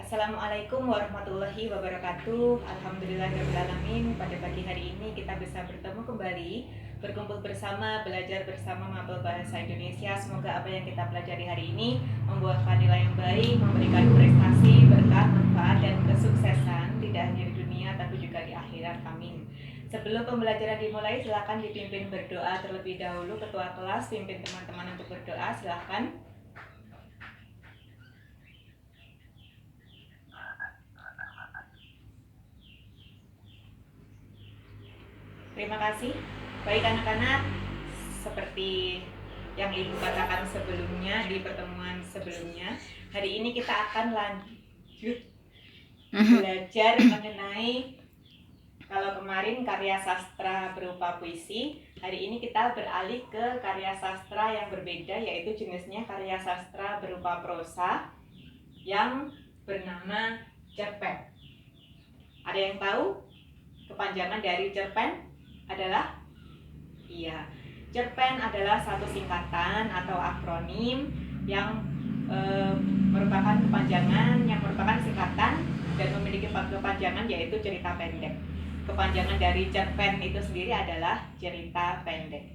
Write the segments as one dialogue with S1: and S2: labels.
S1: Assalamualaikum warahmatullahi wabarakatuh. Alhamdulillahirrahmanirrahim. Pada pagi hari ini kita bisa bertemu kembali, berkumpul bersama, belajar bersama mapel bahasa Indonesia. Semoga apa yang kita pelajari hari ini membuahkan nilai yang baik, memberikan prestasi, berkah, manfaat, dan kesuksesan tidak hanya di dunia tapi juga di akhirat. Amin. Sebelum pembelajaran dimulai, silakan dipimpin berdoa terlebih dahulu. Ketua kelas pimpin teman-teman untuk berdoa. Silakan. Terima kasih. Baik anak-anak, seperti yang Ibu katakan sebelumnya di pertemuan sebelumnya, hari ini kita akan lanjut belajar mengenai, kalau kemarin karya sastra berupa puisi, hari ini kita beralih ke karya sastra yang berbeda, yaitu jenisnya karya sastra berupa prosa yang bernama cerpen. Ada yang tahu kepanjangan dari cerpen adalah? Iya, cerpen adalah satu singkatan atau akronim yang merupakan kepanjangan, yang merupakan singkatan dan memiliki kepanjangan yaitu cerita pendek. Kepanjangan dari cerpen itu sendiri adalah cerita pendek.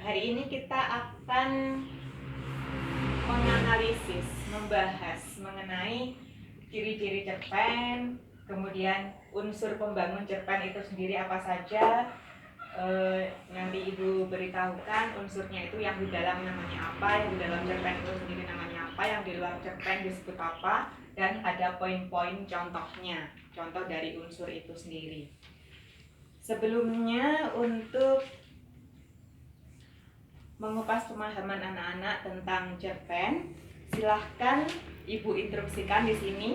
S1: Hari ini kita akan menganalisis, membahas mengenai ciri-ciri cerpen, kemudian unsur pembangun cerpen itu sendiri apa saja. Nanti Ibu beritahukan unsurnya itu, yang di dalam namanya apa, yang di dalam cerpen itu sendiri namanya apa, yang di luar cerpen disebut apa, dan ada poin-poin contohnya, contoh dari unsur itu sendiri. Sebelumnya, untuk mengupas pemahaman anak-anak tentang cerpen, silahkan Ibu instruksikan di sini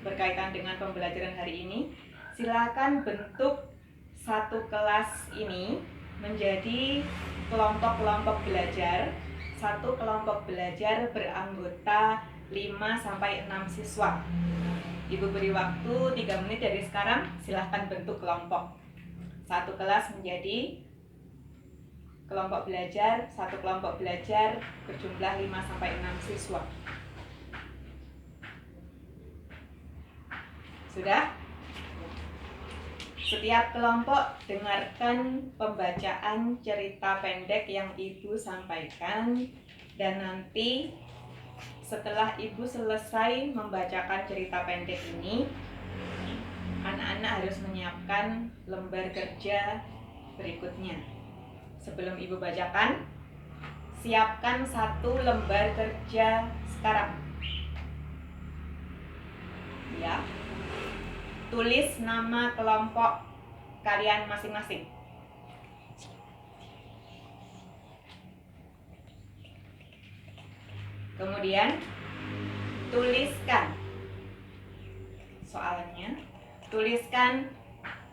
S1: berkaitan dengan pembelajaran hari ini. Silakan bentuk satu kelas ini menjadi kelompok-kelompok belajar. Satu kelompok belajar beranggota 5-6 siswa. Ibu beri waktu 3 menit dari sekarang, silahkan bentuk kelompok. Satu kelas menjadi kelompok belajar, satu kelompok belajar berjumlah 5-6 siswa. Sudah? Setiap kelompok dengarkan pembacaan cerita pendek yang Ibu sampaikan, dan nanti setelah Ibu selesai membacakan cerita pendek ini, anak-anak harus menyiapkan lembar kerja berikutnya. Sebelum Ibu bacakan, siapkan satu lembar kerja sekarang. Ya. Tulis nama kelompok kalian masing-masing. Kemudian tuliskan soalnya, tuliskan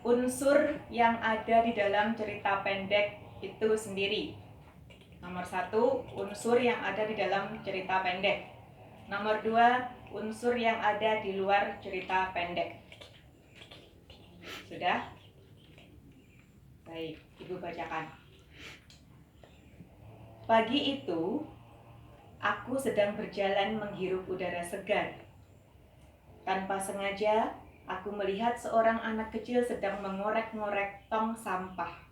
S1: unsur yang ada di dalam cerita pendek itu sendiri. Nomor 1, unsur yang ada di dalam cerita pendek. Nomor 2, unsur yang ada di luar cerita pendek. Sudah? Baik, Ibu bacakan. Pagi itu, aku sedang berjalan menghirup udara segar. Tanpa sengaja, aku melihat seorang anak kecil sedang mengorek-ngorek tong sampah.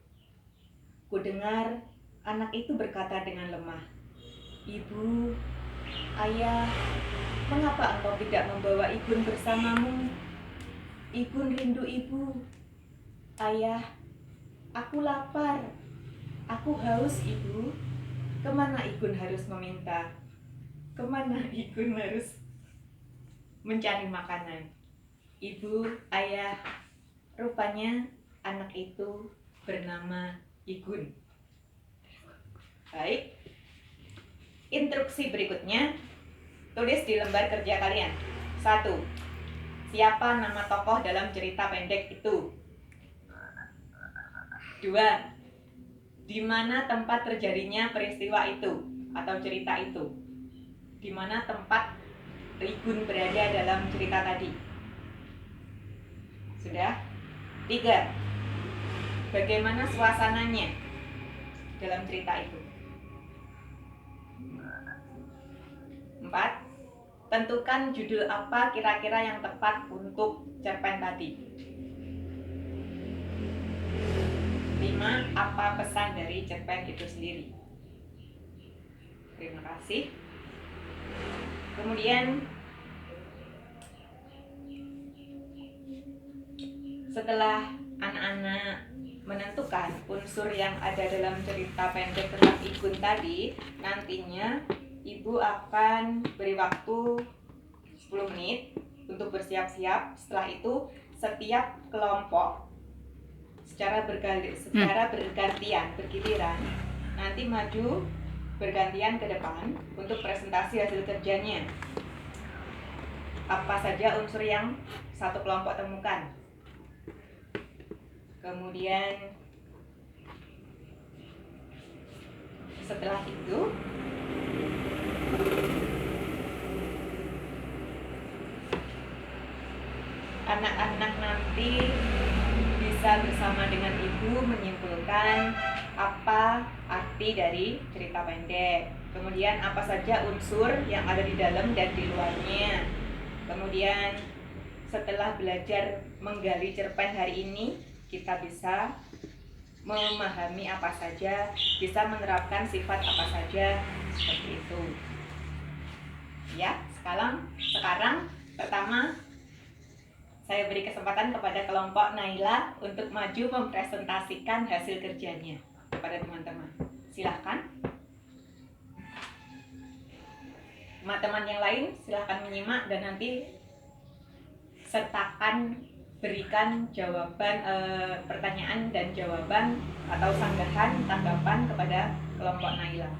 S1: Kudengar anak itu berkata dengan lemah, "Ibu, Ayah, mengapa engkau tidak membawa Igun bersamamu? Igun rindu ibu. Ayah, aku lapar. Aku haus, Ibu. Kemana Igun harus meminta? Kemana Igun harus mencari makanan? Ibu, Ayah, rupanya anak itu bernama Igun." Baik. Instruksi berikutnya, tulis di lembar kerja kalian. 1. Siapa nama tokoh dalam cerita pendek itu? 2. Di mana tempat terjadinya peristiwa itu atau cerita itu? Di mana tempat Igun berada dalam cerita tadi? Sudah? 3. Bagaimana suasananya dalam cerita itu? 4. tentukan judul apa kira-kira yang tepat untuk cerpen tadi. 5. Apa pesan dari cerpen itu sendiri? Terima kasih. Kemudian setelah anak-anak menentukan unsur yang ada dalam cerita pendek tentang Igun tadi, nantinya Ibu akan beri waktu 10 menit untuk bersiap-siap. Setelah itu setiap kelompok secara bergantian, bergiliran, nanti maju bergantian ke depan untuk presentasi hasil kerjanya. Apa saja unsur yang satu kelompok temukan. Kemudian setelah itu anak-anak nanti bisa bersama dengan ibu menyimpulkan apa arti dari cerita pendek. Kemudian apa saja unsur yang ada di dalam dan di luarnya. Kemudian setelah belajar menggali cerpen hari ini, kita bisa memahami apa saja, bisa menerapkan sifat apa saja, seperti itu. Ya, sekarang pertama saya beri kesempatan kepada kelompok Naila untuk maju mempresentasikan hasil kerjanya kepada teman-teman. Silahkan. Teman-teman yang lain silahkan menyimak dan nanti sertakan, berikan jawaban, pertanyaan dan jawaban atau sanggahan, tanggapan kepada kelompok Naila.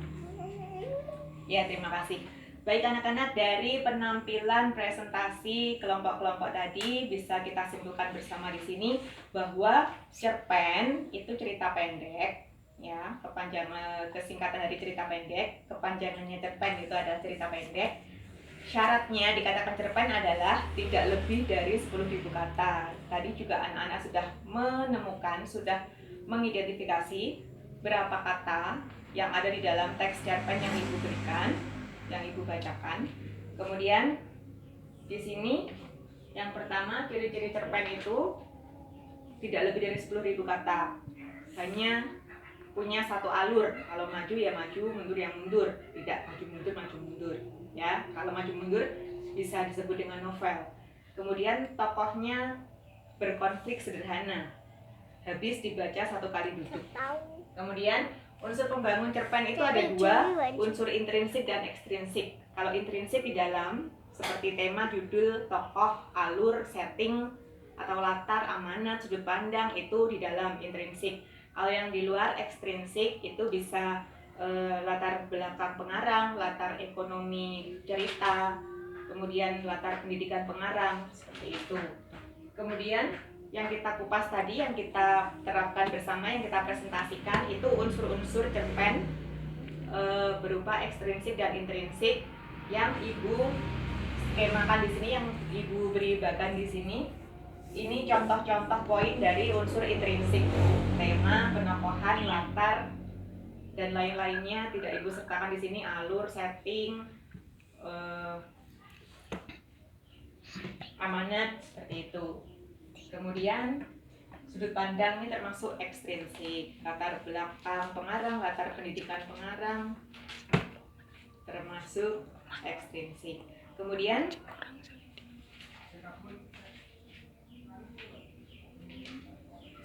S1: Ya, terima kasih. Baik anak-anak, dari penampilan presentasi kelompok-kelompok tadi bisa kita simpulkan bersama di sini bahwa cerpen itu cerita pendek, ya, kesingkatan dari cerita pendek, kepanjangannya cerpen itu adalah cerita pendek. Syaratnya dikatakan cerpen adalah tidak lebih dari 10.000 kata. Tadi juga anak-anak sudah menemukan, sudah mengidentifikasi berapa kata yang ada di dalam teks cerpen yang ibu berikan, yang ibu bacakan. Kemudian di sini yang pertama, ciri-ciri cerpen itu tidak lebih dari 10.000 kata. Hanya punya satu alur. Kalau maju ya maju, mundur ya mundur. Tidak maju mundur. Ya, kalau maju mundur bisa disebut dengan novel. Kemudian tokohnya berkonflik sederhana. Habis dibaca satu kali duduk. Kemudian unsur pembangun cerpen itu ada dua, unsur intrinsik dan ekstrinsik. Kalau intrinsik di dalam seperti tema, judul, tokoh, alur, setting atau latar, amanat, sudut pandang itu di dalam intrinsik. Kalau yang di luar ekstrinsik itu bisa latar belakang pengarang, latar ekonomi cerita, kemudian latar pendidikan pengarang, seperti itu. Kemudian yang kita kupas tadi, yang kita terapkan bersama, yang kita presentasikan itu unsur-unsur cerpen berupa ekstrinsik dan intrinsik yang ibu skemakan di sini, yang ibu beri bagan di sini. Ini contoh-contoh poin dari unsur intrinsik, tema, penokohan, latar, dan lain-lainnya tidak ibu sertakan di sini, alur, setting, amanat, seperti itu. Kemudian sudut pandang ini termasuk ekstrinsik, latar belakang pengarang, latar pendidikan pengarang termasuk ekstrinsik. Kemudian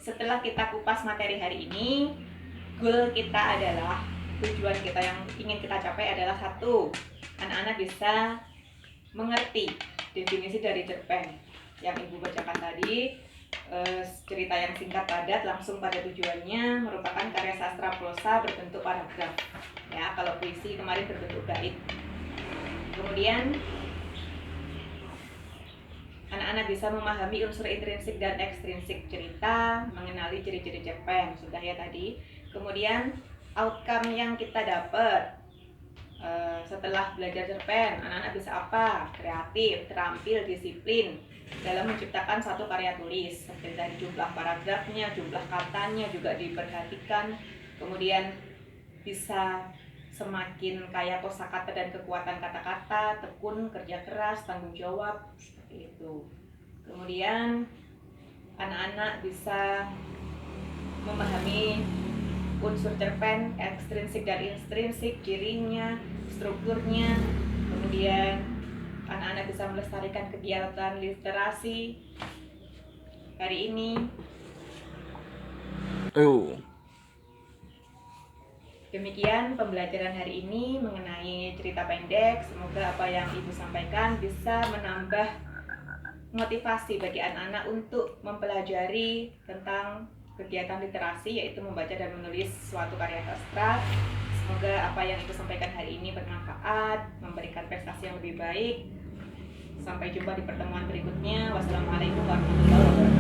S1: setelah kita kupas materi hari ini, goal kita adalah, tujuan kita yang ingin kita capai adalah satu, anak-anak bisa mengerti definisi dari cerpen yang ibu bacakan tadi. Cerita yang singkat, padat, langsung pada tujuannya, merupakan karya sastra prosa berbentuk paragraf. Ya, kalau puisi kemarin berbentuk bait. Kemudian anak-anak bisa memahami unsur intrinsik dan ekstrinsik cerita, mengenali ciri-ciri cerpen, sudah ya tadi. Kemudian outcome yang kita dapat setelah belajar cerpen, anak-anak bisa apa? Kreatif, terampil, disiplin dalam menciptakan satu karya tulis. Seperti dari jumlah paragrafnya, jumlah katanya juga diperhatikan. Kemudian bisa semakin kaya kosakata dan kekuatan kata-kata, tekun, kerja keras, tanggung jawab, seperti itu. Kemudian anak-anak bisa memahami unsur cerpen, ekstrinsik dan intrinsik, cirinya, strukturnya. Kemudian anak-anak bisa melestarikan kegiatan literasi hari ini. Demikian pembelajaran hari ini mengenai cerita pendek. Semoga apa yang Ibu sampaikan bisa menambah motivasi bagi anak-anak untuk mempelajari tentang kegiatan literasi, yaitu membaca dan menulis suatu karya sastra. Semoga apa yang Ibu sampaikan hari ini bermanfaat, memberikan prestasi yang lebih baik. Sampai jumpa di pertemuan berikutnya. Wassalamualaikum warahmatullahi wabarakatuh.